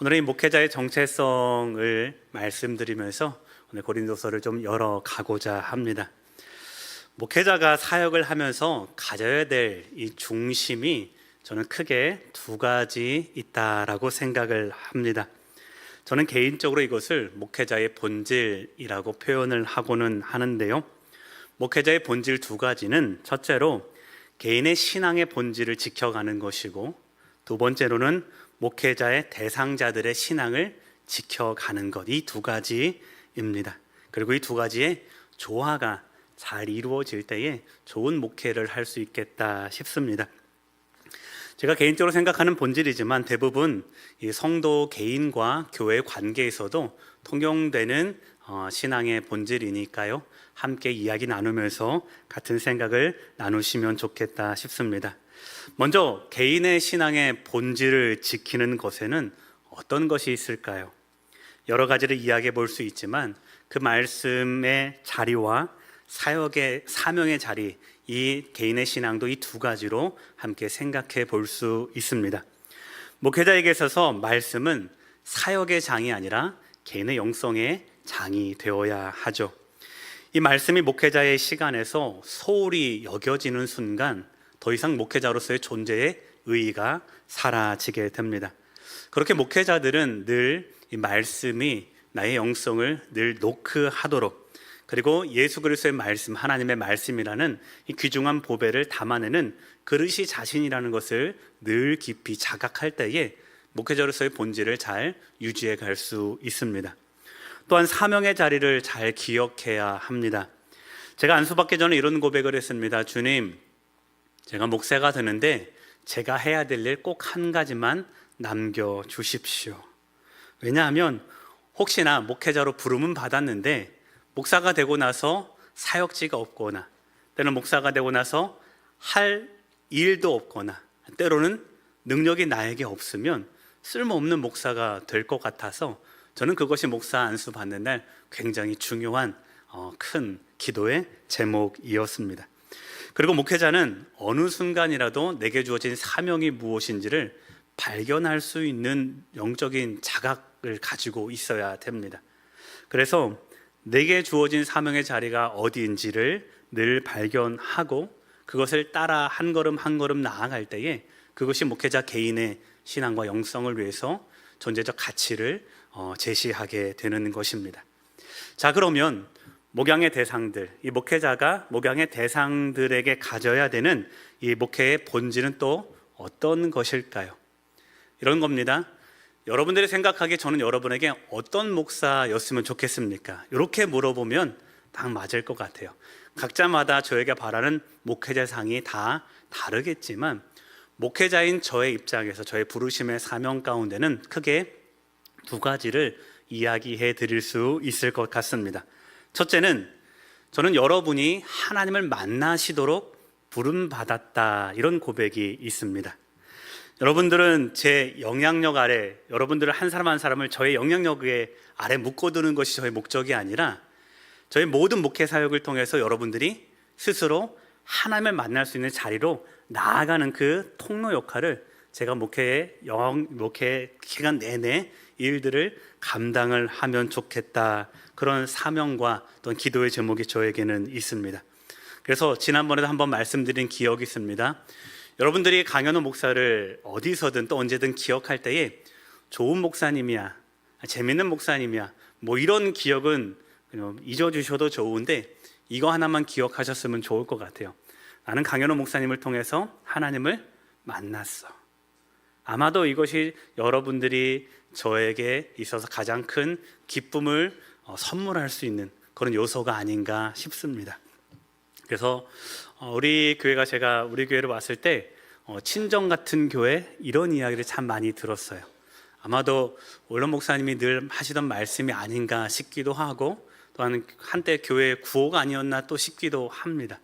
오늘은 이 목회자의 정체성을 말씀드리면서 오늘 고린도서를 좀 열어가고자 합니다. 목회자가 사역을 하면서 가져야 될 이 중심이 저는 크게 두 가지 있다라고 생각을 합니다. 저는 개인적으로 이것을 목회자의 본질이라고 표현을 하고는 하는데요. 목회자의 본질 두 가지는 첫째로 개인의 신앙의 본질을 지켜가는 것이고, 두 번째로는 목회자의 대상자들의 신앙을 지켜가는 것, 이 두 가지입니다. 그리고 이 두 가지의 조화가 잘 이루어질 때에 좋은 목회를 할 수 있겠다 싶습니다. 제가 개인적으로 생각하는 본질이지만 대부분 이 성도 개인과 교회 관계에서도 통용되는 신앙의 본질이니까요. 함께 이야기 나누면서 같은 생각을 나누시면 좋겠다 싶습니다. 먼저 개인의 신앙의 본질을 지키는 것에는 어떤 것이 있을까요? 여러 가지를 이야기해 볼 수 있지만 그 말씀의 자리와 사역의 사명의 자리, 이 개인의 신앙도 이 두 가지로 함께 생각해 볼 수 있습니다. 목회자에게 있어서 말씀은 사역의 장이 아니라 개인의 영성의 장이 되어야 하죠. 이 말씀이 목회자의 시간에서 소홀히 여겨지는 순간 더 이상 목회자로서의 존재의 의의가 사라지게 됩니다. 그렇게 목회자들은 늘 이 말씀이 나의 영성을 늘 노크하도록, 그리고 예수 그리스도의 말씀, 하나님의 말씀이라는 이 귀중한 보배를 담아내는 그릇이 자신이라는 것을 늘 깊이 자각할 때에 목회자로서의 본질을 잘 유지해 갈 수 있습니다. 또한 사명의 자리를 잘 기억해야 합니다. 제가 안수받기 전에 이런 고백을 했습니다. 주님, 제가 목사가 되는데 제가 해야 될 일 꼭 한 가지만 남겨주십시오. 왜냐하면 혹시나 목회자로 부름은 받았는데 목사가 되고 나서 사역지가 없거나, 때로는 목사가 되고 나서 할 일도 없거나, 때로는 능력이 나에게 없으면 쓸모없는 목사가 될 것 같아서 저는 그것이 목사 안수 받는 날 굉장히 중요한 큰 기도의 제목이었습니다. 그리고 목회자는 어느 순간이라도 내게 주어진 사명이 무엇인지를 발견할 수 있는 영적인 자각을 가지고 있어야 됩니다. 그래서 내게 주어진 사명의 자리가 어디인지를 늘 발견하고 그것을 따라 한 걸음 한 걸음 나아갈 때에 그것이 목회자 개인의 신앙과 영성을 위해서 존재적 가치를 제시하게 되는 것입니다. 자, 그러면 목양의 대상들, 이 목회자가 목양의 대상들에게 가져야 되는 이 목회의 본질은 또 어떤 것일까요? 이런 겁니다. 여러분들이 생각하기에 저는 여러분에게 어떤 목사였으면 좋겠습니까? 이렇게 물어보면 딱 맞을 것 같아요. 각자마다 저에게 바라는 목회자상이 다 다르겠지만 목회자인 저의 입장에서 저의 부르심의 사명 가운데는 크게 두 가지를 이야기해 드릴 수 있을 것 같습니다. 첫째는 저는 여러분이 하나님을 만나시도록 부름받았다, 이런 고백이 있습니다. 여러분들은 제 영향력 아래, 여러분들은 한 사람 한 사람을 저의 영향력 아래 묶어두는 것이 저의 목적이 아니라 저의 모든 목회 사역을 통해서 여러분들이 스스로 하나님을 만날 수 있는 자리로 나아가는 그 통로 역할을 제가 목회 기간 내내 일들을 감당을 하면 좋겠다, 그런 사명과 또는 기도의 제목이 저에게는 있습니다. 그래서 지난번에도 한번 말씀드린 기억이 있습니다. 여러분들이 강현우 목사를 어디서든 또 언제든 기억할 때에 좋은 목사님이야, 재밌는 목사님이야, 뭐 이런 기억은 그냥 잊어주셔도 좋은데 이거 하나만 기억하셨으면 좋을 것 같아요. 나는 강현우 목사님을 통해서 하나님을 만났어. 아마도 이것이 여러분들이 저에게 있어서 가장 큰 기쁨을 선물할 수 있는 그런 요소가 아닌가 싶습니다. 그래서 우리 교회가, 제가 우리 교회를 왔을 때 친정 같은 교회, 이런 이야기를 참 많이 들었어요. 아마도 원로 목사님이 늘 하시던 말씀이 아닌가 싶기도 하고, 또한 한때 교회의 구호가 아니었나 또 싶기도 합니다.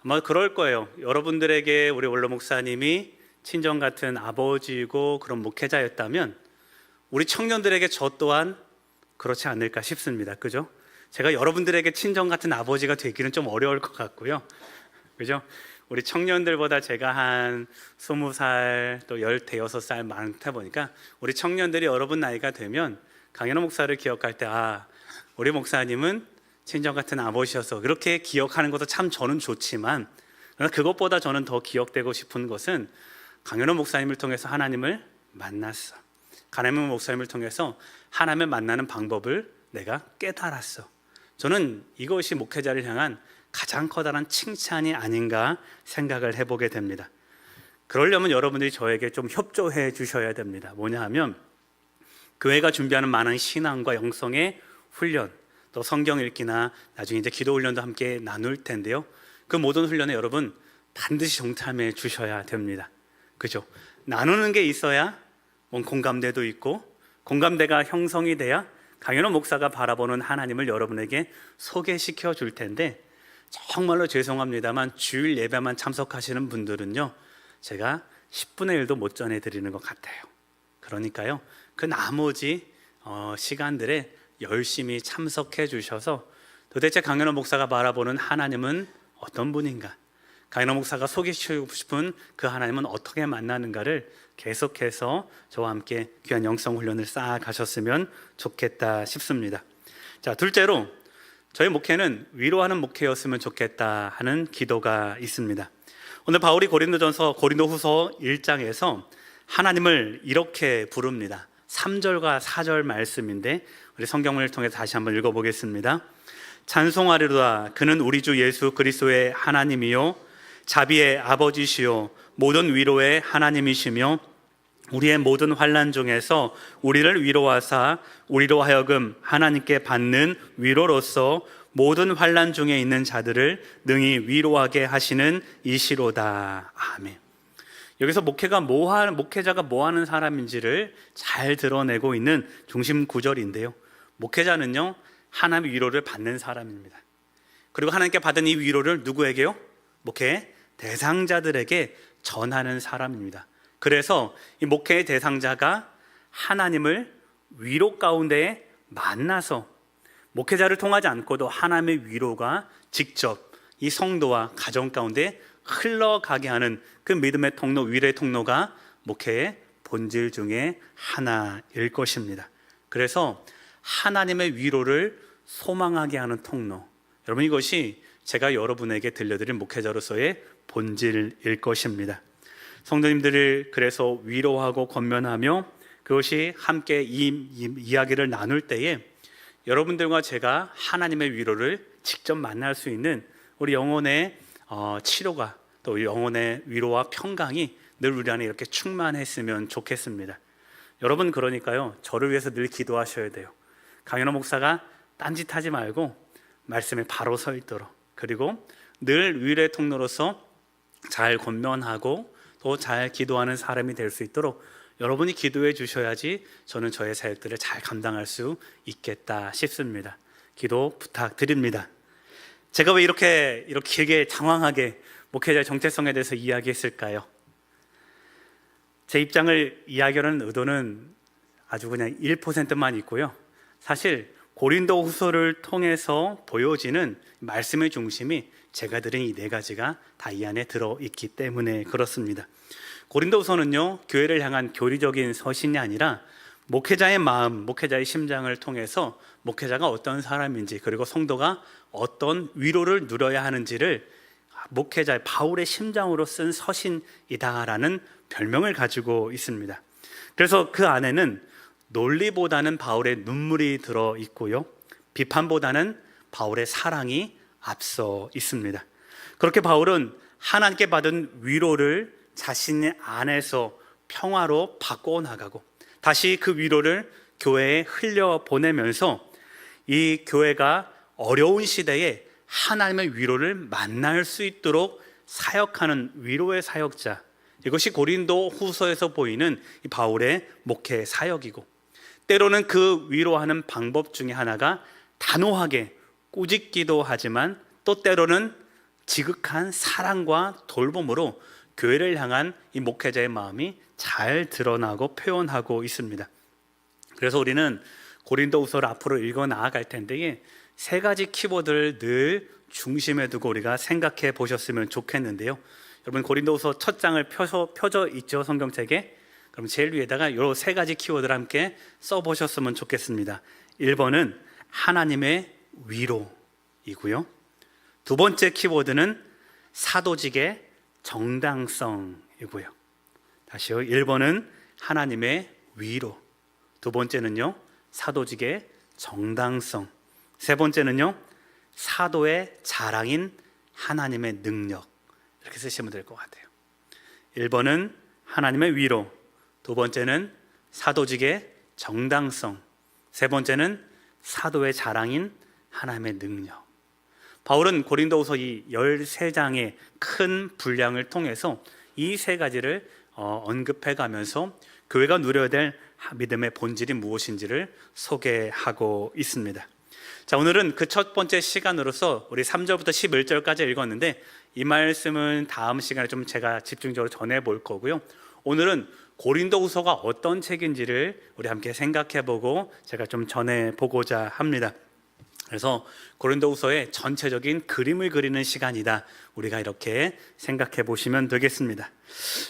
아마 그럴 거예요. 여러분들에게 우리 원로 목사님이 친정 같은 아버지이고 그런 목회자였다면 우리 청년들에게 저 또한 그렇지 않을까 싶습니다. 그죠? 제가 여러분들에게 친정 같은 아버지가 되기는 좀 어려울 것 같고요. 그죠? 우리 청년들보다 제가 한 20살 또 15살 많다 보니까 우리 청년들이 여러분 나이가 되면 강현호 목사를 기억할 때 우리 목사님은 친정 같은 아버지셔서 그렇게 기억하는 것도 참 저는 좋지만, 그러나 그것보다 저는 더 기억되고 싶은 것은 강현호 목사님을 통해서 하나님을 만났어. 강현호 목사님을 통해서 하나님을 만나는 방법을 내가 깨달았어. 저는 이것이 목회자를 향한 가장 커다란 칭찬이 아닌가 생각을 해보게 됩니다. 그러려면 여러분들이 저에게 좀 협조해 주셔야 됩니다. 뭐냐 하면 교회가 준비하는 많은 신앙과 영성의 훈련, 또 성경 읽기나 나중에 이제 기도 훈련도 함께 나눌 텐데요. 그 모든 훈련에 여러분 반드시 동참해 주셔야 됩니다. 그죠? 나누는 게 있어야 공감대도 있고, 공감대가 형성이 돼야 강현호 목사가 바라보는 하나님을 여러분에게 소개시켜 줄 텐데, 정말로 죄송합니다만 주일 예배만 참석하시는 분들은요, 제가 10분의 1도 못 전해드리는 것 같아요. 그러니까요, 그 나머지 시간들에 열심히 참석해 주셔서 도대체 강현호 목사가 바라보는 하나님은 어떤 분인가, 강현호 목사가 소개시키고 싶은 그 하나님은 어떻게 만나는가를 계속해서 저와 함께 귀한 영성 훈련을 쌓아가셨으면 좋겠다 싶습니다. 자, 둘째로 저희 목회는 위로하는 목회였으면 좋겠다 하는 기도가 있습니다. 오늘 바울이 고린도후서 1장에서 하나님을 이렇게 부릅니다. 3절과 4절 말씀인데 우리 성경을 통해 다시 한번 읽어보겠습니다. 찬송하리로다. 그는 우리 주 예수 그리스도의 하나님이요 자비의 아버지시요 모든 위로의 하나님이시며 우리의 모든 환난 중에서 우리를 위로하사 우리로 하여금 하나님께 받는 위로로서 모든 환난 중에 있는 자들을 능히 위로하게 하시는 이시로다. 아멘. 여기서 목회자가 뭐 하는 사람인지를 잘 드러내고 있는 중심 구절인데요. 목회자는요, 하나님의 위로를 받는 사람입니다. 그리고 하나님께 받은 이 위로를 누구에게요? 목회 대상자들에게 전하는 사람입니다. 그래서 이 목회의 대상자가 하나님을 위로 가운데 만나서 목회자를 통하지 않고도 하나님의 위로가 직접 이 성도와 가정 가운데 흘러가게 하는 그 믿음의 통로, 위로의 통로가 목회의 본질 중에 하나일 것입니다. 그래서 하나님의 위로를 소망하게 하는 통로, 여러분 이것이 제가 여러분에게 들려드린 목회자로서의 본질일 것입니다. 성도님들을 그래서 위로하고 권면하며 그것이 함께 이 이야기를 나눌 때에 여러분들과 제가 하나님의 위로를 직접 만날 수 있는 우리 영혼의 치료가, 또 영혼의 위로와 평강이 늘 우리 안에 이렇게 충만했으면 좋겠습니다. 여러분 그러니까요, 저를 위해서 늘 기도하셔야 돼요. 강현호 목사가 딴짓하지 말고 말씀에 바로 서 있도록, 그리고 늘 위로의 통로로서 잘 권면하고 또 잘 기도하는 사람이 될 수 있도록 여러분이 기도해 주셔야지 저는 저의 사역들을 잘 감당할 수 있겠다 싶습니다. 기도 부탁드립니다. 제가 왜 이렇게 길게 장황하게 목회자의 정체성에 대해서 이야기했을까요? 제 입장을 이야기하는 의도는 아주 그냥 1%만 있고요. 사실 고린도 후서를 통해서 보여지는 말씀의 중심이 제가 들은 이 4가지가 다 이 안에 들어있기 때문에 그렇습니다. 고린도 후서는요, 교회를 향한 교리적인 서신이 아니라 목회자의 마음, 목회자의 심장을 통해서 목회자가 어떤 사람인지, 그리고 성도가 어떤 위로를 누려야 하는지를 목회자의 바울의 심장으로 쓴 서신이다라는 별명을 가지고 있습니다. 그래서 그 안에는 논리보다는 바울의 눈물이 들어 있고요, 비판보다는 바울의 사랑이 앞서 있습니다. 그렇게 바울은 하나님께 받은 위로를 자신 안에서 평화로 바꿔 나가고 다시 그 위로를 교회에 흘려보내면서 이 교회가 어려운 시대에 하나님의 위로를 만날 수 있도록 사역하는 위로의 사역자, 이것이 고린도 후서에서 보이는 이 바울의 목회 사역이고, 때로는 그 위로하는 방법 중에 하나가 단호하게 꾸짖기도 하지만 또 때로는 지극한 사랑과 돌봄으로 교회를 향한 이 목회자의 마음이 잘 드러나고 표현하고 있습니다. 그래서 우리는 고린도후서를 앞으로 읽어 나아갈 텐데 3가지 키워드를 늘 중심에 두고 우리가 생각해 보셨으면 좋겠는데요. 여러분 고린도후서 첫 장을 펴져 있죠, 성경책에. 그럼 제일 위에다가 이 세 가지 키워드를 함께 써보셨으면 좋겠습니다. 1번은 하나님의 위로이고요. 두 번째 키워드는 사도직의 정당성이고요. 다시요. 1번은 하나님의 위로, 두 번째는요 사도직의 정당성, 세 번째는요 사도의 자랑인 하나님의 능력. 이렇게 쓰시면 될 것 같아요. 1번은 하나님의 위로, 두 번째는 사도직의 정당성, 세 번째는 사도의 자랑인 하나님의 능력. 바울은 고린도후서 이 13장의 큰 분량을 통해서 이 세 가지를 언급해 가면서 교회가 누려야 될 믿음의 본질이 무엇인지를 소개하고 있습니다. 자, 오늘은 그 첫 번째 시간으로서 우리 3절부터 11절까지 읽었는데 이 말씀은 다음 시간에 좀 제가 집중적으로 전해 볼 거고요. 오늘은 고린도후서가 어떤 책인지를 우리 함께 생각해 보고 제가 좀 전해 보고자 합니다. 그래서 고린도후서의 전체적인 그림을 그리는 시간이다, 우리가 이렇게 생각해 보시면 되겠습니다.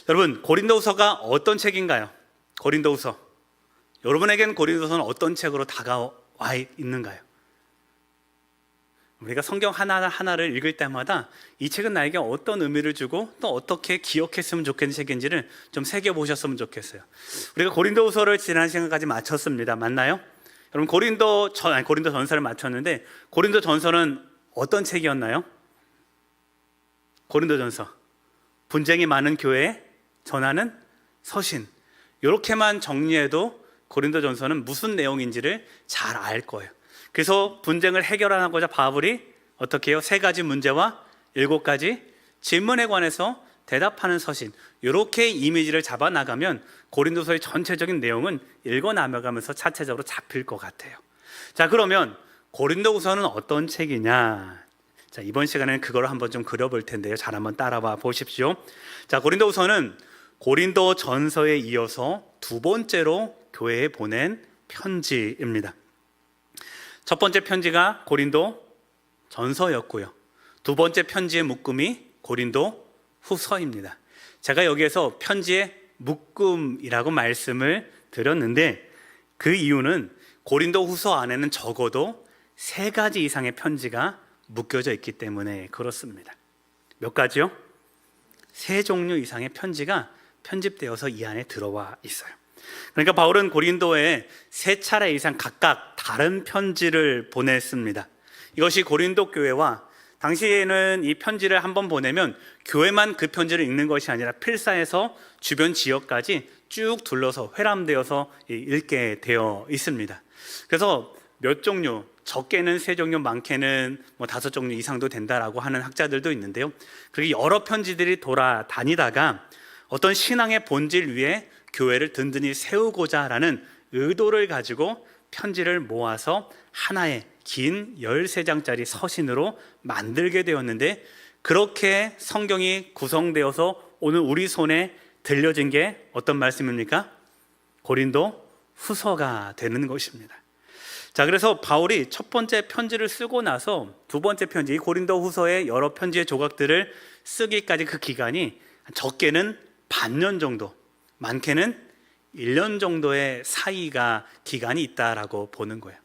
여러분, 고린도후서가 어떤 책인가요? 고린도후서, 여러분에겐 고린도후서는 어떤 책으로 다가와 있는가요? 우리가 성경 하나하나를 읽을 때마다 이 책은 나에게 어떤 의미를 주고 또 어떻게 기억했으면 좋겠는 책인지를 좀 새겨보셨으면 좋겠어요. 우리가 고린도후서를 지난 시간까지 마쳤습니다. 맞나요? 여러분, 고린도 전서를 마쳤는데 고린도 전서는 어떤 책이었나요? 고린도 전서, 분쟁이 많은 교회에 전하는 서신. 이렇게만 정리해도 고린도 전서는 무슨 내용인지를 잘 알 거예요. 그래서 분쟁을 해결하고자 바울이 어떻게 해요? 3가지 문제와 7가지 질문에 관해서 대답하는 서신, 이렇게 이미지를 잡아 나가면 고린도서의 전체적인 내용은 읽어 나가면서 차체적으로 잡힐 것 같아요. 자, 그러면 고린도후서는 어떤 책이냐? 자, 이번 시간에는 그걸 한번 좀 그려볼 텐데요. 잘 한번 따라와 보십시오. 자, 고린도후서는 고린도 전서에 이어서 두 번째로 교회에 보낸 편지입니다. 첫 번째 편지가 고린도 전서였고요. 두 번째 편지의 묶음이 고린도 후서입니다. 제가 여기에서 편지의 묶음이라고 말씀을 드렸는데 그 이유는 고린도 후서 안에는 적어도 3가지 이상의 편지가 묶여져 있기 때문에 그렇습니다. 몇 가지요? 3종류 이상의 편지가 편집되어서 이 안에 들어와 있어요. 그러니까 바울은 고린도에 3차례 이상 각각 다른 편지를 보냈습니다. 이것이 고린도 교회와, 당시에는 이 편지를 한번 보내면 교회만 그 편지를 읽는 것이 아니라 필사해서 주변 지역까지 쭉 둘러서 회람되어서 읽게 되어 있습니다. 그래서 몇 종류, 적게는 3종류, 많게는 5종류 이상도 된다라고 하는 학자들도 있는데요. 그렇게 여러 편지들이 돌아다니다가 어떤 신앙의 본질 위에 교회를 든든히 세우고자 하는 의도를 가지고 편지를 모아서 하나의 긴 13장짜리 서신으로 만들게 되었는데, 그렇게 성경이 구성되어서 오늘 우리 손에 들려진 게 어떤 말씀입니까? 고린도 후서가 되는 것입니다. 자, 그래서 바울이 첫 번째 편지를 쓰고 나서 두 번째 편지, 고린도 후서의 여러 편지의 조각들을 쓰기까지 그 기간이 적게는 반년 정도, 많게는 1년 정도의 사이가 기간이 있다라고 보는 거예요.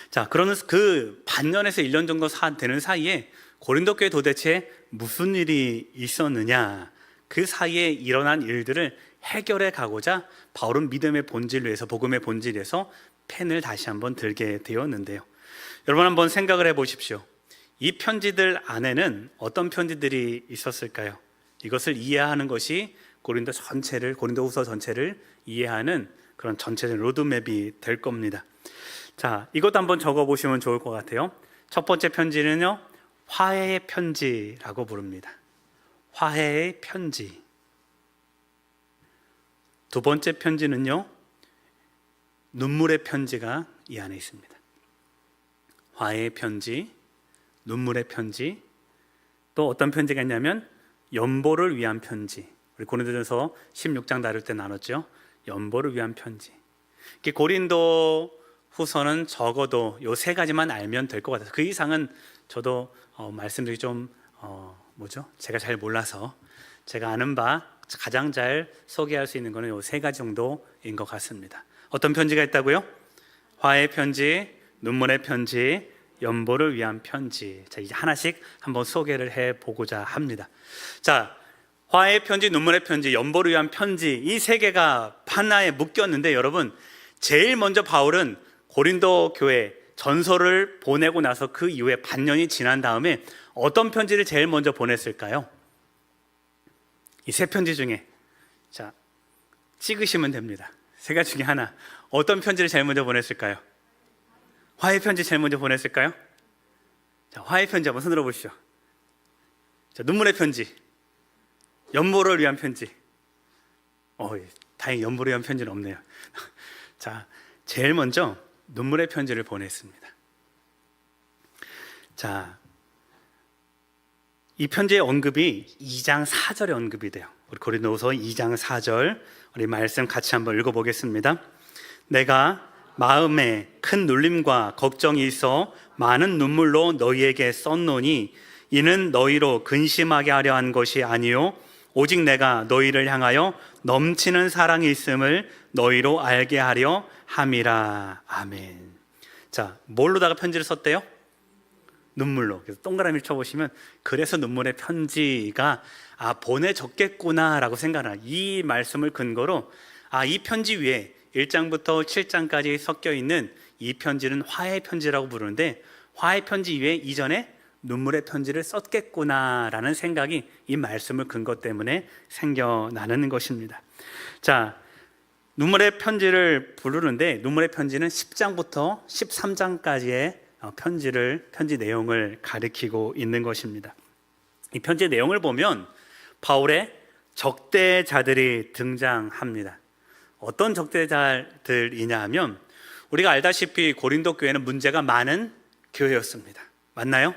자, 그러면 그 반년에서 1년 정도 되는 사이에 고린도 교회에 도대체 무슨 일이 있었느냐, 그 사이에 일어난 일들을 해결해 가고자 바울은 믿음의 본질 위에서, 복음의 본질에서 펜을 다시 한번 들게 되었는데요. 여러분, 한번 생각을 해 보십시오. 이 편지들 안에는 어떤 편지들이 있었을까요? 이것을 이해하는 것이 고린도후서 전체를 이해하는 그런 전체적인 로드맵이 될 겁니다. 자, 이것도 한번 적어보시면 좋을 것 같아요. 첫 번째 편지는요, 화해의 편지라고 부릅니다. 화해의 편지. 두 번째 편지는요, 눈물의 편지가 이 안에 있습니다. 화해의 편지, 눈물의 편지, 또 어떤 편지가 있냐면 연보를 위한 편지. 우리 고린도전서 16장 다룰 때 나눴죠. 연보를 위한 편지. 고린도 후서는 적어도 요 세 가지만 알면 될 것 같아요. 그 이상은 저도 말씀드리기 좀 제가 잘 몰라서 제가 아는 바 가장 잘 소개할 수 있는 거는 요 세 가지 정도인 것 같습니다. 어떤 편지가 있다고요? 화해의 편지, 눈물의 편지, 연보를 위한 편지. 자, 이제 하나씩 한번 소개를 해 보고자 합니다. 자, 화해의 편지, 눈물의 편지, 연보를 위한 편지, 이 세 개가 하나에 묶였는데, 여러분, 제일 먼저 바울은 고린도 교회 전서를 보내고 나서 그 이후에 반년이 지난 다음에 어떤 편지를 제일 먼저 보냈을까요? 이 세 편지 중에, 자, 찍으시면 됩니다. 세 가지 중에 하나. 어떤 편지를 제일 먼저 보냈을까요? 화해 편지 제일 먼저 보냈을까요? 자, 화해 편지 한번 손들어 보시죠. 자, 눈물의 편지, 연보를 위한 편지. 다행히 연보를 위한 편지는 없네요. 자, 제일 먼저 눈물의 편지를 보냈습니다. 자, 이 편지의 언급이 2장 4절에 언급이 돼요. 우리 고린도후서 2장 4절 우리 말씀 같이 한번 읽어보겠습니다. 내가 마음에 큰 눌림과 걱정이 있어 많은 눈물로 너희에게 썼노니 이는 너희로 근심하게 하려 한 것이 아니요 오직 내가 너희를 향하여 넘치는 사랑이 있음을 너희로 알게 하려 함이라. 아멘. 자, 뭘로다가 편지를 썼대요? 눈물로. 그래서 동그라미를 쳐보시면 그래서 눈물의 편지가 보내졌겠구나라고 생각하는, 이 말씀을 근거로 이 편지 위에 1장부터 7장까지 섞여 있는 이 편지는 화해 편지라고 부르는데, 화해 편지 위에 이전에 눈물의 편지를 썼겠구나라는 생각이 이 말씀을 근거 때문에 생겨나는 것입니다. 자, 눈물의 편지를 부르는데 눈물의 편지는 10장부터 13장까지의 편지 내용을 가리키고 있는 것입니다. 이 편지의 내용을 보면 바울의 적대자들이 등장합니다. 어떤 적대자들이냐 하면, 우리가 알다시피 고린도 교회는 문제가 많은 교회였습니다. 맞나요?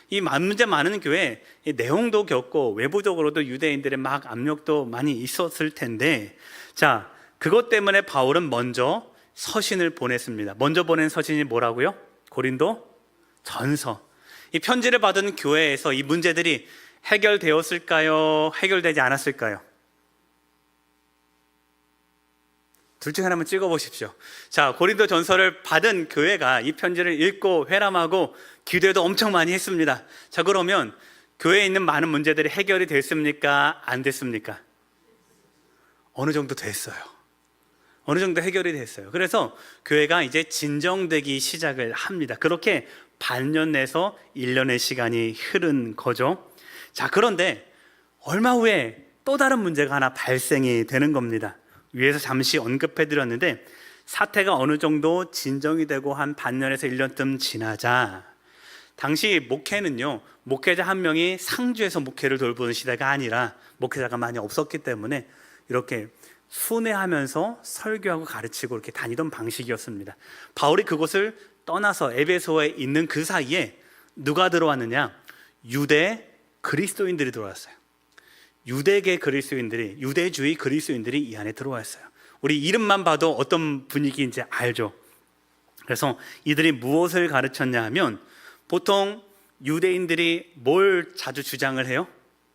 이 문제 많은 교회, 이 내용도 겪고 외부적으로도 유대인들의 막 압력도 많이 있었을 텐데, 자, 그것 때문에 바울은 먼저 서신을 보냈습니다. 먼저 보낸 서신이 뭐라고요? 고린도 전서. 이 편지를 받은 교회에서 이 문제들이 해결되었을까요? 해결되지 않았을까요? 둘 중에 하나만 찍어보십시오. 자, 고린도 전서를 받은 교회가 이 편지를 읽고 회람하고 기도도 엄청 많이 했습니다. 자, 그러면 교회에 있는 많은 문제들이 해결이 됐습니까? 안 됐습니까? 어느 정도 됐어요. 어느 정도 해결이 됐어요. 그래서 교회가 이제 진정되기 시작을 합니다. 그렇게 반년 내서 1년의 시간이 흐른 거죠. 자, 그런데 얼마 후에 또 다른 문제가 하나 발생이 되는 겁니다. 위에서 잠시 언급해 드렸는데, 사태가 어느 정도 진정이 되고 한 반년에서 1년쯤 지나자, 당시 목회는요, 목회자 한 명이 상주에서 목회를 돌보는 시대가 아니라 목회자가 많이 없었기 때문에 이렇게 순회하면서 설교하고 가르치고 이렇게 다니던 방식이었습니다. 바울이 그곳을 떠나서 에베소에 있는 그 사이에 누가 들어왔느냐? 유대 그리스도인들이 들어왔어요. 유대계 그리스도인들이, 유대주의 그리스도인들이 이 안에 들어왔어요. 우리 이름만 봐도 어떤 분위기인지 알죠? 그래서 이들이 무엇을 가르쳤냐 하면, 보통 유대인들이 뭘 자주 주장을 해요?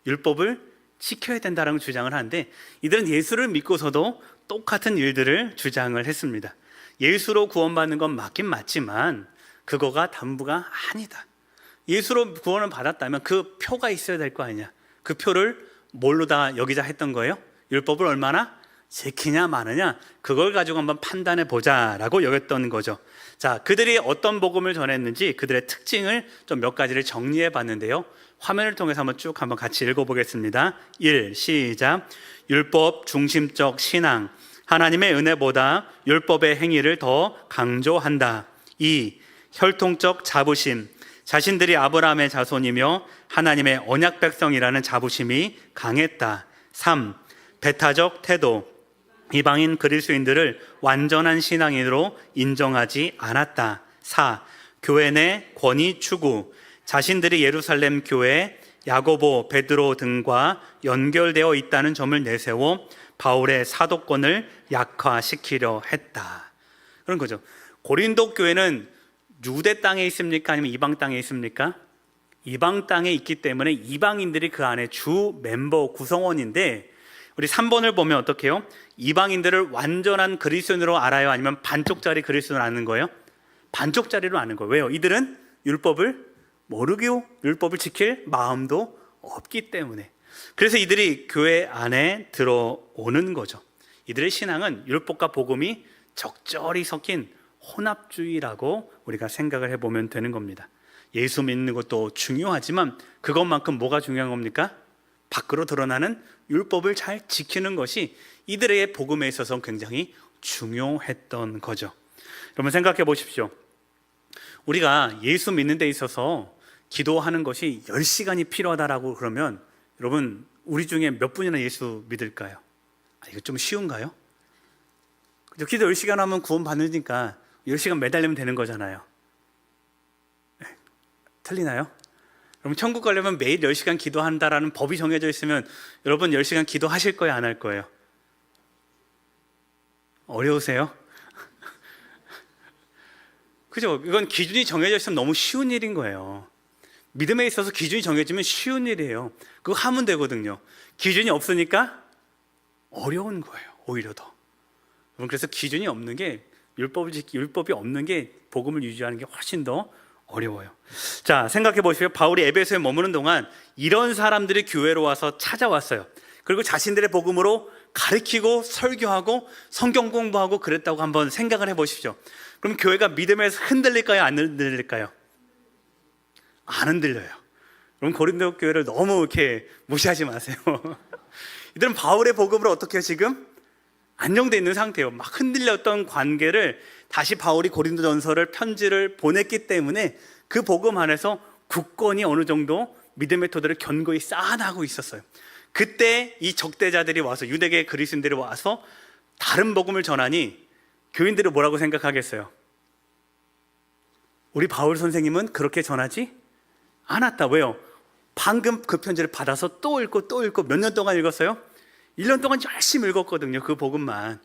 율법을 지켜야 된다는 주장을 하는데, 이들은 예수를 믿고서도 똑같은 일들을 주장을 했습니다. 예수로 구원받는 건 맞긴 맞지만 그거가 담부가 아니다. 예수로 구원을 받았다면 그 표가 있어야 될 거 아니냐. 그 표를 뭘로 다 여기자 했던 거예요? 율법을 얼마나 지키냐 마느냐, 그걸 가지고 한번 판단해 보자라고 여겼던 거죠. 자, 그들이 어떤 복음을 전했는지 그들의 특징을 좀 몇 가지를 정리해 봤는데요. 화면을 통해서 한번 같이 읽어보겠습니다. 1. 시작. 율법 중심적 신앙, 하나님의 은혜보다 율법의 행위를 더 강조한다. 2. 혈통적 자부심, 자신들이 아브라함의 자손이며 하나님의 언약 백성이라는 자부심이 강했다. 3. 배타적 태도, 이방인 그리스도인들을 완전한 신앙인으로 인정하지 않았다. 4. 교회 내 권위 추구, 자신들이 예루살렘 교회, 야고보, 베드로 등과 연결되어 있다는 점을 내세워 바울의 사도권을 약화시키려 했다. 그런 거죠. 고린도 교회는 유대 땅에 있습니까? 아니면 이방 땅에 있습니까? 이방 땅에 있기 때문에 이방인들이 그 안에 주 멤버 구성원인데, 우리 3번을 보면 어떻게 해요? 이방인들을 완전한 그리스도인으로 알아요? 아니면 반쪽짜리 그리스도인으로 아는 거예요? 반쪽짜리로 아는 거예요. 왜요? 이들은 율법을 모르고 율법을 지킬 마음도 없기 때문에. 그래서 이들이 교회 안에 들어오는 거죠. 이들의 신앙은 율법과 복음이 적절히 섞인 혼합주의라고 우리가 생각을 해보면 되는 겁니다. 예수 믿는 것도 중요하지만 그것만큼 뭐가 중요한 겁니까? 밖으로 드러나는 율법을 잘 지키는 것이 이들의 복음에 있어서 굉장히 중요했던 거죠. 여러분 생각해 보십시오. 우리가 예수 믿는 데 있어서 기도하는 것이 10시간이 필요하다라고 그러면 여러분 우리 중에 몇 분이나 예수 믿을까요? 이거 좀 쉬운가요? 기도 10시간 하면 구원 받으니까 10시간 매달리면 되는 거잖아요. 틀리나요? 여러분 천국 가려면 매일 10시간 기도한다라는 법이 정해져 있으면 여러분 10시간 기도하실 거예요? 안 할 거예요? 어려우세요? 그죠? 이건 기준이 정해져 있으면 너무 쉬운 일인 거예요. 믿음에 있어서 기준이 정해지면 쉬운 일이에요. 그거 하면 되거든요. 기준이 없으니까 어려운 거예요. 오히려 더. 그래서 기준이 없는 게 율법이 없는 게 복음을 유지하는 게 훨씬 더 어려워요. 자, 생각해 보십시오. 바울이 에베소에 머무는 동안 이런 사람들이 교회로 와서 찾아왔어요. 그리고 자신들의 복음으로 가르치고 설교하고 성경 공부하고 그랬다고 한번 생각을 해 보십시오. 그럼 교회가 믿음에서 흔들릴까요? 안 흔들릴까요? 안 흔들려요. 그럼 고린도 교회를 너무 이렇게 무시하지 마세요. 이들은 바울의 복음으로 어떻게 해요? 지금 안정되어 있는 상태예요. 막 흔들렸던 관계를 다시 바울이 고린도전서를 편지를 보냈기 때문에 그 복음 안에서 굳건히 어느 정도 믿음의 토대를 견고히 쌓아나가고 있었어요. 그때 이 적대자들이 와서 유대계 그리스도인들이 와서 다른 복음을 전하니 교인들이 뭐라고 생각하겠어요? 우리 바울 선생님은 그렇게 전하지 않았다. 왜요? 방금 그 편지를 받아서 또 읽고 또 읽고 몇 년 동안 읽었어요? 1년 동안 열심히 읽었거든요. 그 복음만.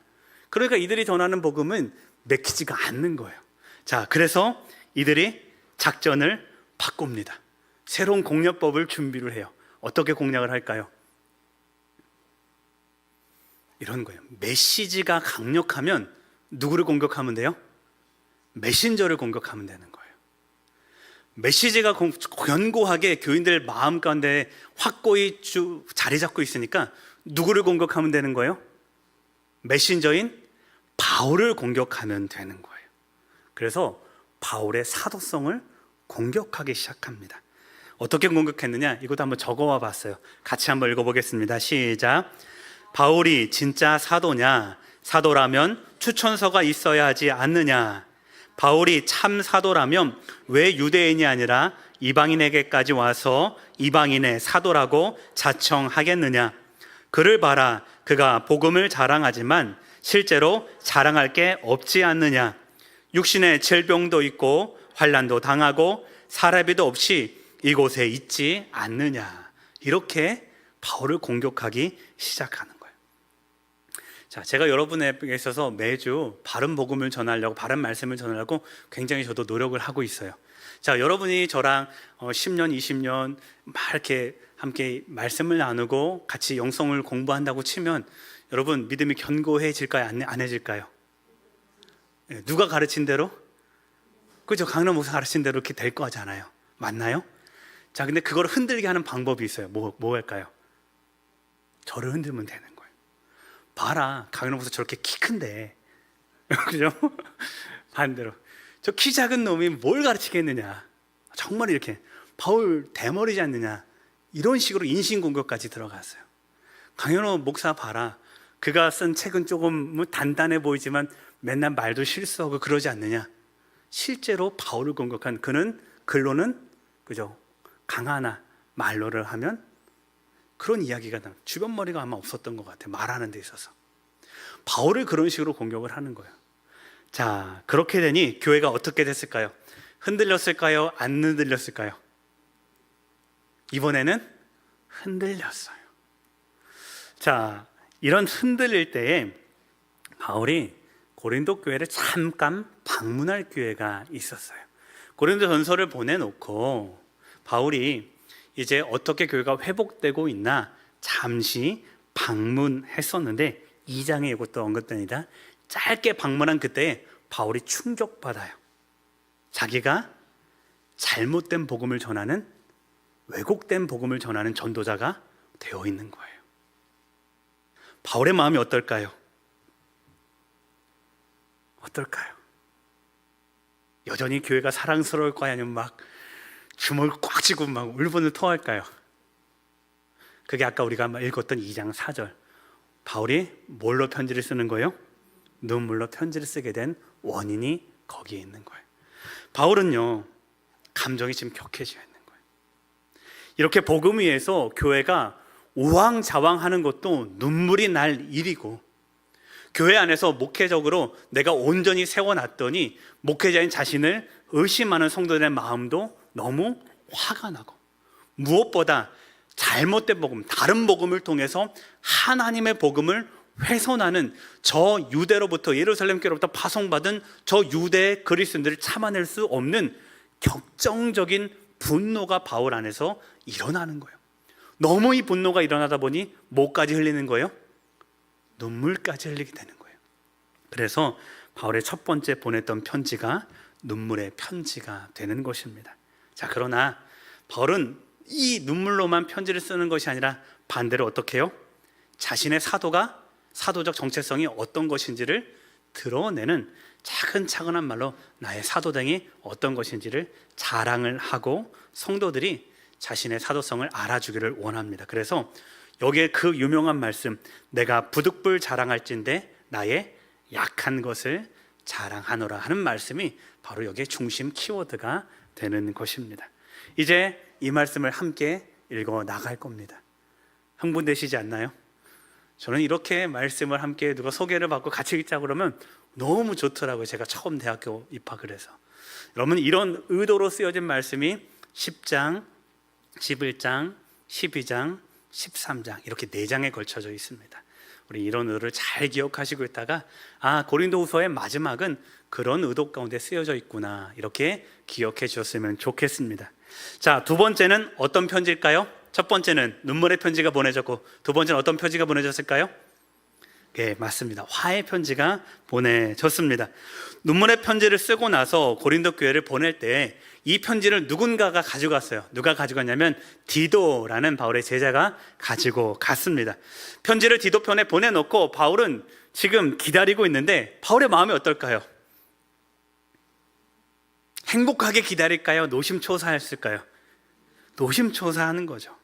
그러니까 이들이 전하는 복음은 맥히지가 않는 거예요. 자, 그래서 이들이 작전을 바꿉니다. 새로운 공략법을 준비를 해요. 어떻게 공략을 할까요? 이런 거예요. 메시지가 강력하면 누구를 공격하면 돼요? 메신저를 공격하면 되는 거예요. 메시지가 견고하게 교인들 마음 가운데 확고히 자리 잡고 있으니까 누구를 공격하면 되는 거예요? 메신저인 바울을 공격하면 되는 거예요. 그래서 바울의 사도성을 공격하기 시작합니다. 어떻게 공격했느냐? 이것도 한번 적어와 봤어요. 같이 한번 읽어보겠습니다. 시작. 바울이 진짜 사도냐? 사도라면 추천서가 있어야 하지 않느냐? 바울이 참 사도라면 왜 유대인이 아니라 이방인에게까지 와서 이방인의 사도라고 자청하겠느냐? 그를 봐라. 그가 복음을 자랑하지만 실제로 자랑할 게 없지 않느냐? 육신의 질병도 있고 환난도 당하고 사례비도 없이 이곳에 있지 않느냐? 이렇게 바울을 공격하기 시작하는 거예요. 자, 제가 여러분에게 있어서 매주 바른 복음을 전하려고, 바른 말씀을 전하려고 굉장히 저도 노력을 하고 있어요. 자, 여러분이 저랑 10년, 20년 막 이렇게 함께 말씀을 나누고 같이 영성을 공부한다고 치면 여러분 믿음이 견고해질까요? 안 해질까요? 누가 가르친 대로? 그죠? 강남 목사 가르친 대로 이렇게 될 거잖아요. 맞나요? 자, 근데 그걸 흔들게 하는 방법이 있어요. 뭐 할까요? 저를 흔들면 되는 거예요. 봐라, 강남 목사 저렇게 키 큰데 그죠? 반대로 저 키 작은 놈이 뭘 가르치겠느냐? 정말 이렇게 바울 대머리지 않느냐? 이런 식으로 인신공격까지 들어갔어요. 강현호 목사 봐라, 그가 쓴 책은 조금 단단해 보이지만 맨날 말도 실수하고 그러지 않느냐? 실제로 바울을 공격한 그는 글로는 그죠? 강하나 말로를 하면 그런 이야기가 주변 머리가 아마 없었던 것 같아요. 말하는 데 있어서 바울을 그런 식으로 공격을 하는 거예요. 자, 그렇게 되니 교회가 어떻게 됐을까요? 흔들렸을까요? 안 흔들렸을까요? 이번에는 흔들렸어요. 자, 이런 흔들릴 때에 바울이 고린도 교회를 잠깐 방문할 기회가 있었어요. 고린도 전서를 보내놓고 바울이 이제 어떻게 교회가 회복되고 있나 잠시 방문했었는데 2장에 이것도 언급됩니다. 짧게 방문한 그때 바울이 충격받아요. 자기가 잘못된 복음을 전하는, 왜곡된 복음을 전하는 전도자가 되어 있는 거예요. 바울의 마음이 어떨까요? 어떨까요? 여전히 교회가 사랑스러울까요? 아니면 막 주먹을 꽉 쥐고 막 울분을 토할까요? 그게 아까 우리가 읽었던 2장 4절. 바울이 뭘로 편지를 쓰는 거예요? 눈물로 편지를 쓰게 된 원인이 거기에 있는 거예요. 바울은요, 감정이 지금 격해져 있는 거예요. 이렇게 복음 위에서 교회가 우왕좌왕하는 것도 눈물이 날 일이고, 교회 안에서 목회적으로 내가 온전히 세워놨더니 목회자인 자신을 의심하는 성도들의 마음도 너무 화가 나고, 무엇보다 잘못된 복음, 다른 복음을 통해서 하나님의 복음을 훼손하는 저 유대로부터, 예루살렘교로부터 파송받은 저 유대 그리스도인들을 참아낼 수 없는 격정적인 분노가 바울 안에서 일어나는 거예요. 너무 이 분노가 일어나다 보니 뭐까지 흘리는 거예요? 눈물까지 흘리게 되는 거예요. 그래서 바울의 첫 번째 보냈던 편지가 눈물의 편지가 되는 것입니다. 자, 그러나 바울은 이 눈물로만 편지를 쓰는 것이 아니라 반대로 어떻게 해요? 자신의 사도적 정체성이 어떤 것인지를 드러내는 차근차근한 말로 나의 사도됨이 어떤 것인지를 자랑을 하고 성도들이 자신의 사도성을 알아주기를 원합니다. 그래서 여기에 그 유명한 말씀, 내가 부득불 자랑할진대 나의 약한 것을 자랑하노라 하는 말씀이 바로 여기에 중심 키워드가 되는 것입니다. 이제 이 말씀을 함께 읽어 나갈 겁니다. 흥분되시지 않나요? 저는 이렇게 말씀을 함께 누가 소개를 받고 같이 읽자 그러면 너무 좋더라고요. 제가 처음 대학교 입학을 해서. 여러분, 이런 의도로 쓰여진 말씀이 10장, 11장, 12장, 13장 이렇게 4장에 걸쳐져 있습니다. 우리 이런 의도를 잘 기억하시고 있다가 고린도후서의 마지막은 그런 의도 가운데 쓰여져 있구나, 이렇게 기억해 주셨으면 좋겠습니다. 자, 두 번째는 어떤 편지일까요? 첫 번째는 눈물의 편지가 보내졌고, 두 번째는 어떤 편지가 보내졌을까요? 네, 맞습니다. 화의 편지가 보내졌습니다. 눈물의 편지를 쓰고 나서 고린도 교회를 보낼 때 이 편지를 누군가가 가져갔어요. 누가 가져갔냐면 디도라는 바울의 제자가 가지고 갔습니다. 편지를 디도 편에 보내놓고 바울은 지금 기다리고 있는데 바울의 마음이 어떨까요? 행복하게 기다릴까요? 노심초사했을까요? 노심초사하는 거죠.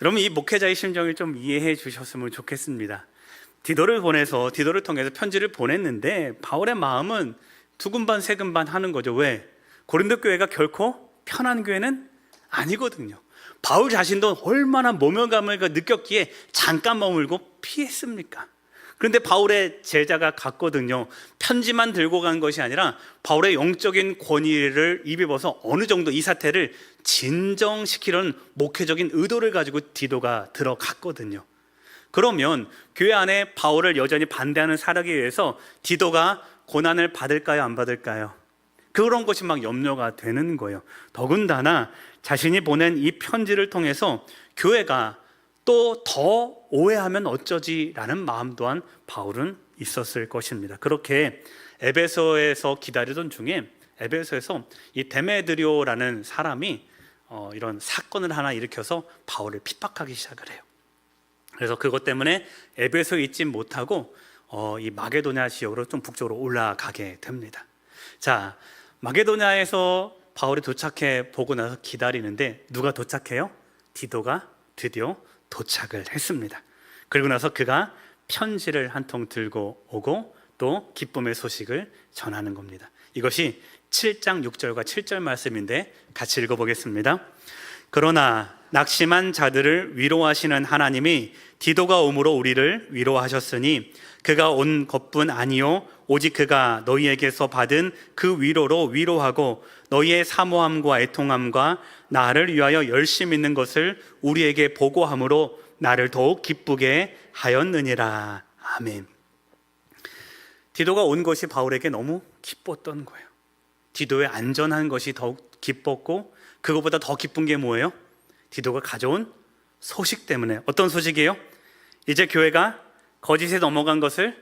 여러분, 이 목회자의 심정을 좀 이해해 주셨으면 좋겠습니다. 디도를 통해서 편지를 보냈는데 바울의 마음은 두근반 세근반 하는 거죠. 왜? 고린도 교회가 결코 편한 교회는 아니거든요. 바울 자신도 얼마나 모멸감을 느꼈기에 잠깐 머물고 피했습니까? 그런데 바울의 제자가 갔거든요. 편지만 들고 간 것이 아니라 바울의 영적인 권위를 입어서 어느 정도 이 사태를 진정시키려는 목회적인 의도를 가지고 디도가 들어갔거든요. 그러면 교회 안에 바울을 여전히 반대하는 사람에 의해서 디도가 고난을 받을까요? 안 받을까요? 그런 것이 막 염려가 되는 거예요. 더군다나 자신이 보낸 이 편지를 통해서 교회가 또 더 오해하면 어쩌지라는 마음 또한 바울은 있었을 것입니다. 그렇게 에베소에서 기다리던 중에 에베소에서 이 데메드리오라는 사람이 이런 사건을 하나 일으켜서 바울을 핍박하기 시작을 해요. 그래서 그것 때문에 에베소에 있지 못하고 이 마게도냐 지역으로 좀 북쪽으로 올라가게 됩니다. 자, 마게도냐에서 바울이 도착해 보고 나서 기다리는데 누가 도착해요? 디도가 드디어 도착을 했습니다. 그리고 나서 그가 편지를 한 통 들고 오고 또 기쁨의 소식을 전하는 겁니다. 이것이 7장 6절과 7절 말씀인데 같이 읽어보겠습니다. 그러나 낙심한 자들을 위로하시는 하나님이 디도가 오므로 우리를 위로하셨으니 그가 온 것뿐 아니요 오직 그가 너희에게서 받은 그 위로로 위로하고 너희의 사모함과 애통함과 나를 위하여 열심 있는 것을 우리에게 보고함으로 나를 더욱 기쁘게 하였느니라. 아멘. 디도가 온 것이 바울에게 너무 기뻤던 거예요. 디도의 안전한 것이 더욱 기뻤고, 그것보다 더 기쁜 게 뭐예요? 디도가 가져온 소식 때문에. 어떤 소식이에요? 이제 교회가 거짓에 넘어간 것을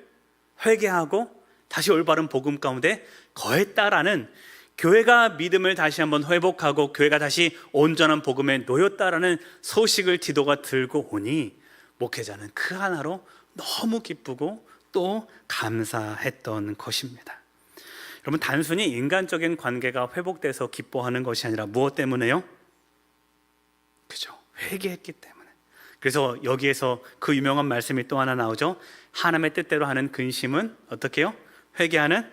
회개하고 다시 올바른 복음 가운데 거했다라는, 교회가 믿음을 다시 한번 회복하고 교회가 다시 온전한 복음에 놓였다라는 소식을 디도가 들고 오니 목회자는 그 하나로 너무 기쁘고 또 감사했던 것입니다. 여러분, 단순히 인간적인 관계가 회복돼서 기뻐하는 것이 아니라 무엇 때문에요? 그죠? 회개했기 때문에. 그래서 여기에서 그 유명한 말씀이 또 하나 나오죠. 하나님의 뜻대로 하는 근심은 어떻게 해요? 회개하는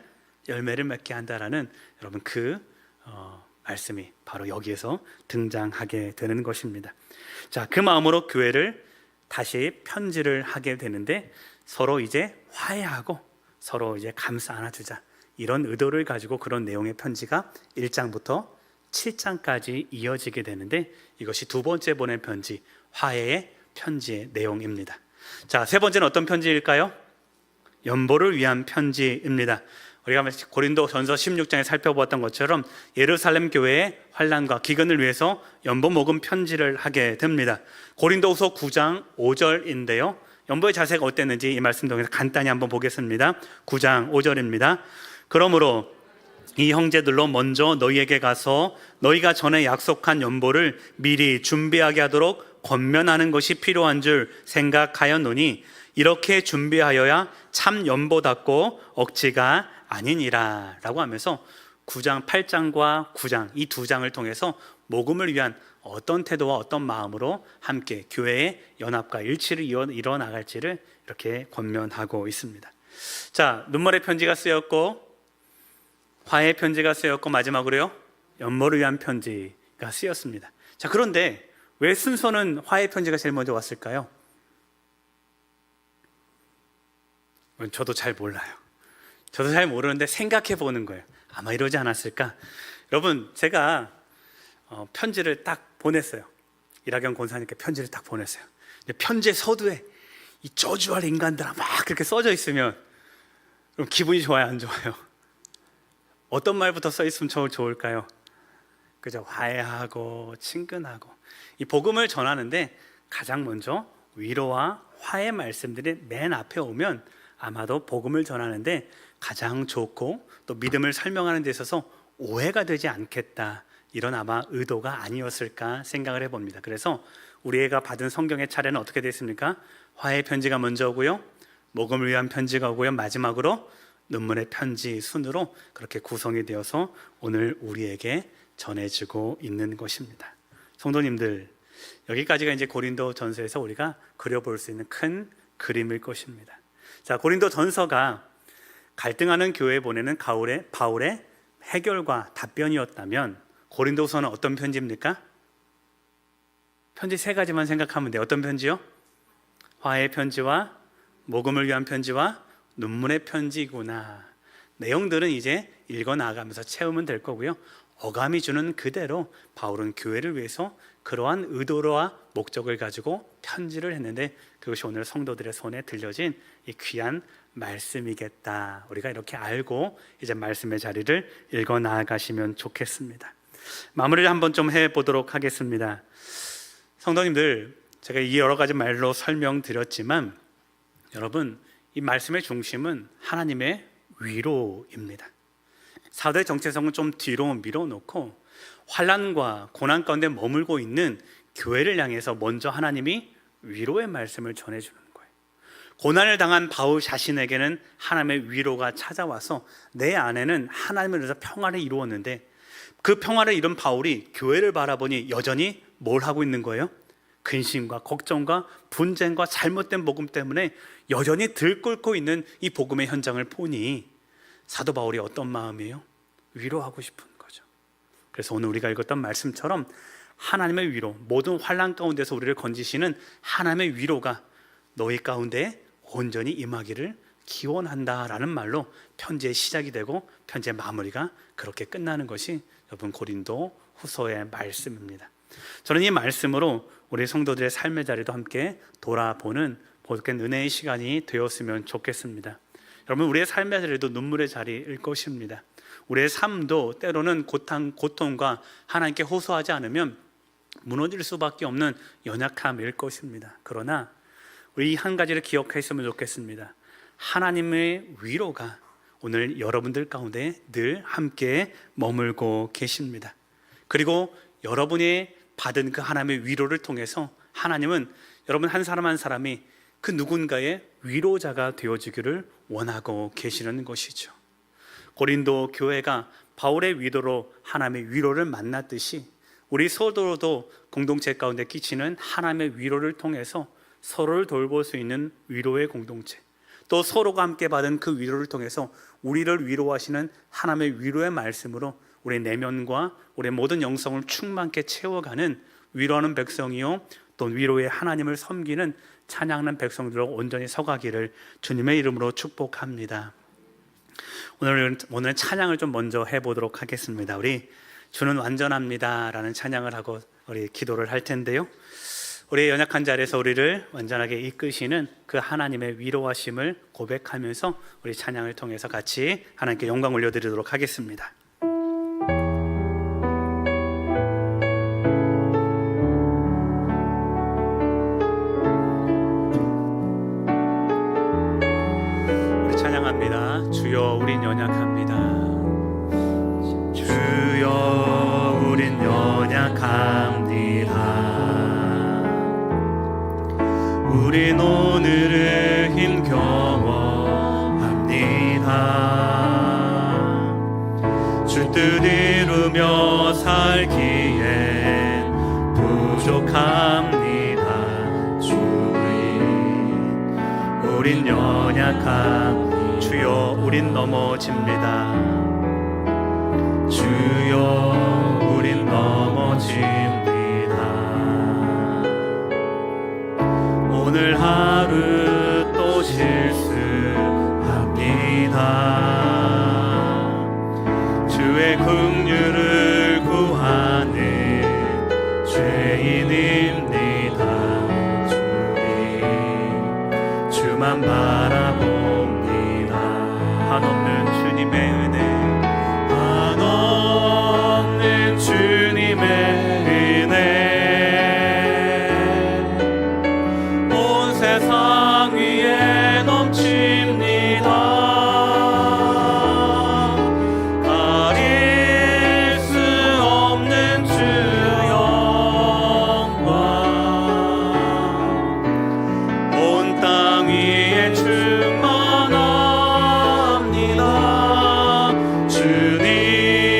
열매를 맺게 한다라는, 여러분, 그 말씀이 바로 여기에서 등장하게 되는 것입니다. 자, 그 마음으로 교회를 다시 편지를 하게 되는데, 서로 이제 화해하고 서로 이제 감싸 안아주자, 이런 의도를 가지고 그런 내용의 편지가 1장부터 7장까지 이어지게 되는데, 이것이 두 번째 보낸 편지, 화해의 편지의 내용입니다. 자, 세 번째는 어떤 편지일까요? 연보를 위한 편지입니다. 우리가 고린도 전서 16장에 살펴보았던 것처럼 예루살렘 교회의 환난과 기근을 위해서 연보 모금 편지를 하게 됩니다. 고린도후서 9장 5절인데요, 연보의 자세가 어땠는지 이 말씀 통해서 간단히 한번 보겠습니다. 9장 5절입니다. 그러므로 이 형제들로 먼저 너희에게 가서 너희가 전에 약속한 연보를 미리 준비하게 하도록 권면하는 것이 필요한 줄 생각하였노니, 이렇게 준비하여야 참 연보답고 억지가 아니니라 라고 하면서 9장 8장과 9장 이 두 장을 통해서 복음을 위한 어떤 태도와 어떤 마음으로 함께 교회의 연합과 일치를 이뤄나갈지를 이렇게 권면하고 있습니다. 자, 눈물의 편지가 쓰였고 화해의 편지가 쓰였고 마지막으로요, 연보를 위한 편지가 쓰였습니다. 자, 그런데 왜 순서는 화해의 편지가 제일 먼저 왔을까요? 저도 잘 몰라요. 저도 잘 모르는데 생각해 보는 거예요. 아마 이러지 않았을까? 여러분, 제가 편지를 딱 보냈어요. 이낙연 권사님께 편지를 딱 보냈어요. 근데 편지의 서두에 이 저주할 인간들 막 그렇게 써져 있으면 그럼 기분이 좋아요, 안 좋아요? 어떤 말부터 써 있으면 좋을까요? 그죠? 화해하고 친근하고. 이 복음을 전하는데 가장 먼저 위로와 화해 말씀들이 맨 앞에 오면 아마도 복음을 전하는데 가장 좋고 또 믿음을 설명하는 데 있어서 오해가 되지 않겠다, 이런 아마 의도가 아니었을까 생각을 해봅니다. 그래서 우리가 받은 성경의 차례는 어떻게 되어 있습니까? 화해 편지가 먼저 오고요, 복음을 위한 편지가 오고요, 마지막으로 눈물의 편지 순으로 그렇게 구성이 되어서 오늘 우리에게 전해지고 있는 것입니다. 성도님들, 여기까지가 이제 고린도 전서에서 우리가 그려볼 수 있는 큰 그림일 것입니다. 자, 고린도 전서가 갈등하는 교회에 보내는 바울의 해결과 답변이었다면, 고린도서는 어떤 편지입니까? 편지 세 가지만 생각하면 돼요. 어떤 편지요? 화해의 편지와 복음을 위한 편지와 눈물의 편지구나. 내용들은 이제 읽어 나가면서 채우면 될 거고요, 어감이 주는 그대로 바울은 교회를 위해서 그러한 의도와 목적을 가지고 편지를 했는데, 그것이 오늘 성도들의 손에 들려진 이 귀한 말씀이겠다, 우리가 이렇게 알고 이제 말씀의 자리를 읽어 나가시면 좋겠습니다. 마무리를 한번 좀 해보도록 하겠습니다. 성도님들, 제가 이 여러 가지 말로 설명드렸지만 여러분, 이 말씀의 중심은 하나님의 위로입니다. 사도의 정체성은 좀 뒤로 밀어놓고 환난과 고난 가운데 머물고 있는 교회를 향해서 먼저 하나님이 위로의 말씀을 전해주는 거예요. 고난을 당한 바울 자신에게는 하나님의 위로가 찾아와서 내 안에는 하나님을 위해서 평화를 이루었는데, 그 평화를 이룬 바울이 교회를 바라보니 여전히 뭘 하고 있는 거예요? 근심과 걱정과 분쟁과 잘못된 복음 때문에 여전히 들끓고 있는 이 복음의 현장을 보니 사도 바울이 어떤 마음이에요? 위로하고 싶은 거죠. 그래서 오늘 우리가 읽었던 말씀처럼 하나님의 위로, 모든 환난 가운데서 우리를 건지시는 하나님의 위로가 너희 가운데 온전히 임하기를 기원한다라는 말로 편지의 시작이 되고 편지의 마무리가 그렇게 끝나는 것이 여러분 고린도 후서의 말씀입니다. 저는 이 말씀으로 우리 성도들의 삶의 자리도 함께 돌아보는 복된 은혜의 시간이 되었으면 좋겠습니다. 여러분, 우리의 삶의 자리도 눈물의 자리일 것입니다. 우리의 삶도 때로는 고통과 하나님께 호소하지 않으면 무너질 수밖에 없는 연약함일 것입니다. 그러나 우리 한 가지를 기억했으면 좋겠습니다. 하나님의 위로가 오늘 여러분들 가운데 늘 함께 머물고 계십니다. 그리고 여러분이 받은 그 하나님의 위로를 통해서 하나님은 여러분 한 사람 한 사람이 그 누군가의 위로자가 되어주기를 원하고 계시는 것이죠. 고린도 교회가 바울의 위로로 하나님의 위로를 만났듯이 우리 서로도 공동체 가운데 끼치는 하나님의 위로를 통해서 서로를 돌볼 수 있는 위로의 공동체, 또 서로가 함께 받은 그 위로를 통해서 우리를 위로하시는 하나님의 위로의 말씀으로 우리 내면과 우리 모든 영성을 충만케 채워가는 위로하는 백성이요 또 위로의 하나님을 섬기는 찬양하는 백성들로 온전히 서가기를 주님의 이름으로 축복합니다. 오늘은 찬양을 좀 먼저 해보도록 하겠습니다. 우리 주는 완전합니다 라는 찬양을 하고 우리 기도를 할 텐데요, 우리의 연약한 자리에서 우리를 완전하게 이끄시는 그 하나님의 위로하심을 고백하면서 우리 찬양을 통해서 같이 하나님께 영광 올려드리도록 하겠습니다. 우리 찬양합니다. 주여 우린 연약합니다. 주여 우린 연약합니다. 우린 오늘을 힘겨워합니다. 주 뜻 이루며 살기엔 부족합니다. 주인 우린 연약함, 주여 우린 넘어집니다. 주여 우린 넘어집니다. 오늘 하루 또 실수합니다. 주의 긍휼을 구하는 죄인입니다. 주님 주만 바라봅니다. 한없는 주님의 은혜, 한없는 주님의 은혜, 세상 위에 넘칩니다. 가릴 수 없는 주 영광, 온 땅 위에 충만합니다.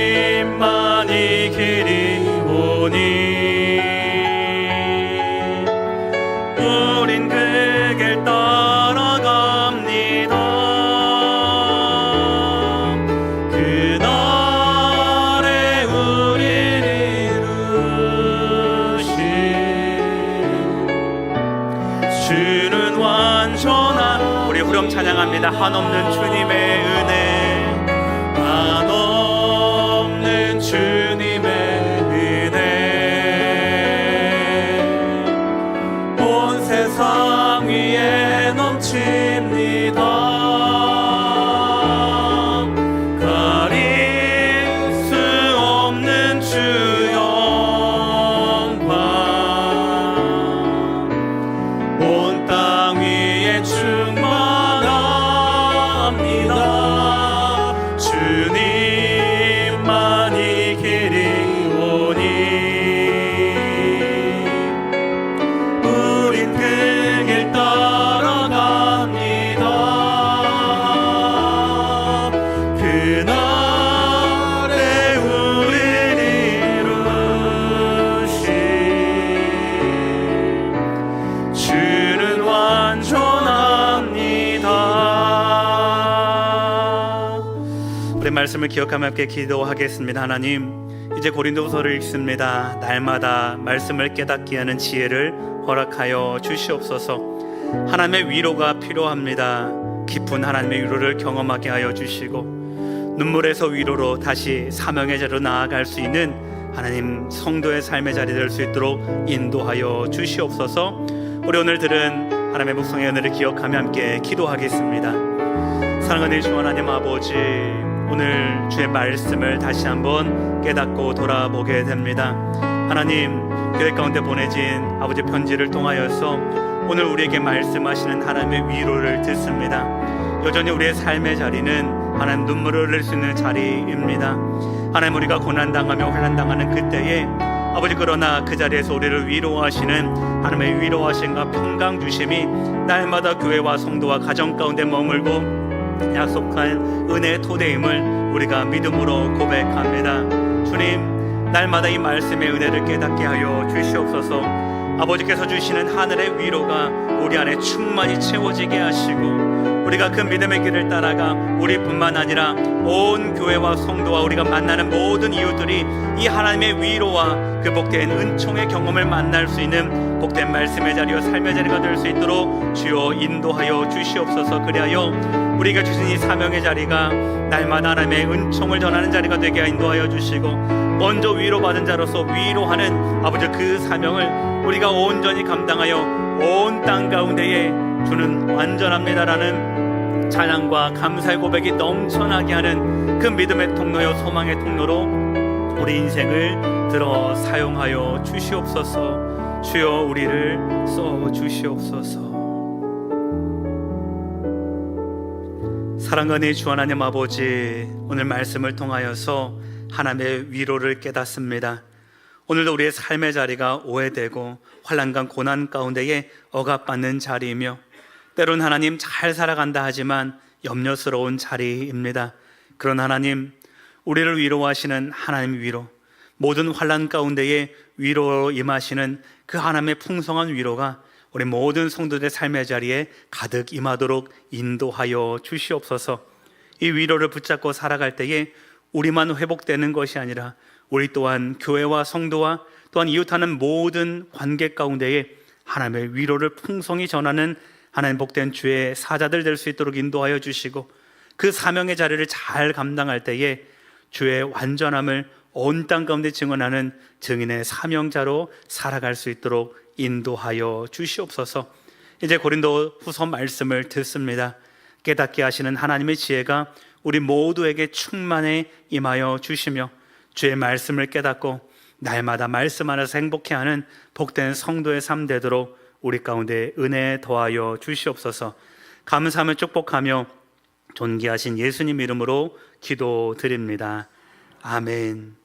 주님만이 길이 오니 우린 그 길 따라갑니다. 그날에 우리를 이루신 주는 완전한, 우리 후렴 찬양합니다. 한없는 주님의 은혜, 한없는 주님의 은혜, 온 세상 위에 넘칩니다. 가릴 수 없는 주 영광, 온 땅 위에 충만합니다. 주님만이 길이 오니 우린 그 길 따라갑니다. 그날에 우리를 이루신 주는 완전합니다. 우리 말씀을 기억하며 함께 기도하겠습니다. 하나님, 이제 고린도서를 읽습니다. 날마다 말씀을 깨닫게 하는 지혜를 허락하여 주시옵소서. 하나님의 위로가 필요합니다. 깊은 하나님의 위로를 경험하게 하여 주시고 눈물에서 위로로 다시 사명의 자리로 나아갈 수 있는 하나님 성도의 삶의 자리 될 수 있도록 인도하여 주시옵소서. 우리 오늘 들은 하나님의 묵상의 은혜를 기억하며 함께 기도하겠습니다. 사랑하는 주 하나님 아버지, 오늘 주의 말씀을 다시 한번 깨닫고 돌아보게 됩니다. 하나님, 교회 가운데 보내진 아버지 편지를 통하여서 오늘 우리에게 말씀하시는 하나님의 위로를 듣습니다. 여전히 우리의 삶의 자리는 하나님 눈물을 흘릴 수 있는 자리입니다. 하나님, 우리가 고난당하며 환난당하는 그때에 아버지, 그러나 그 자리에서 우리를 위로하시는 하나님의 위로하심과 평강 주심이 날마다 교회와 성도와 가정 가운데 머물고 약속한 은혜의 토대임을 우리가 믿음으로 고백합니다. 주님, 날마다 이 말씀의 은혜를 깨닫게 하여 주시옵소서. 아버지께서 주시는 하늘의 위로가 우리 안에 충만히 채워지게 하시고, 우리가 그 믿음의 길을 따라가 우리뿐만 아니라 온 교회와 성도와 우리가 만나는 모든 이웃들이 이 하나님의 위로와 그 복된 은총의 경험을 만날 수 있는 복된 말씀의 자리와 삶의 자리가 될 수 있도록 주여 인도하여 주시옵소서. 그리하여 우리가 주신 이 사명의 자리가 날마다 하나님의 은총을 전하는 자리가 되게 인도하여 주시고, 먼저 위로받은 자로서 위로하는 아버지 그 사명을 우리가 온전히 감당하여 온 땅 가운데에 주는 완전합니다라는 찬양과 감사의 고백이 넘쳐나게 하는 그 믿음의 통로요 소망의 통로로 우리 인생을 들어 사용하여 주시옵소서. 주여, 우리를 써 주시옵소서. 사랑하는 주 하나님 아버지, 오늘 말씀을 통하여서 하나님의 위로를 깨닫습니다. 오늘도 우리의 삶의 자리가 오해되고 환난과 고난 가운데에 억압받는 자리이며, 때론 하나님 잘 살아간다 하지만 염려스러운 자리입니다. 그런 하나님, 우리를 위로하시는 하나님 위로, 모든 환난 가운데에 위로로 임하시는 그 하나님의 풍성한 위로가 우리 모든 성도들의 삶의 자리에 가득 임하도록 인도하여 주시옵소서. 이 위로를 붙잡고 살아갈 때에 우리만 회복되는 것이 아니라 우리 또한 교회와 성도와 또한 이웃하는 모든 관계 가운데에 하나님의 위로를 풍성히 전하는 하나님 복된 주의 사자들 될 수 있도록 인도하여 주시고, 그 사명의 자리를 잘 감당할 때에 주의 완전함을 온 땅 가운데 증언하는 증인의 사명자로 살아갈 수 있도록 인도하여 주시옵소서. 이제 고린도 후서 말씀을 듣습니다. 깨닫게 하시는 하나님의 지혜가 우리 모두에게 충만히 임하여 주시며, 주의 말씀을 깨닫고 날마다 말씀 안에서 행복해하는 복된 성도의 삶 되도록 우리 가운데 은혜 더하여 주시옵소서. 감사하며 축복하며 존귀하신 예수님 이름으로 기도드립니다. 아멘.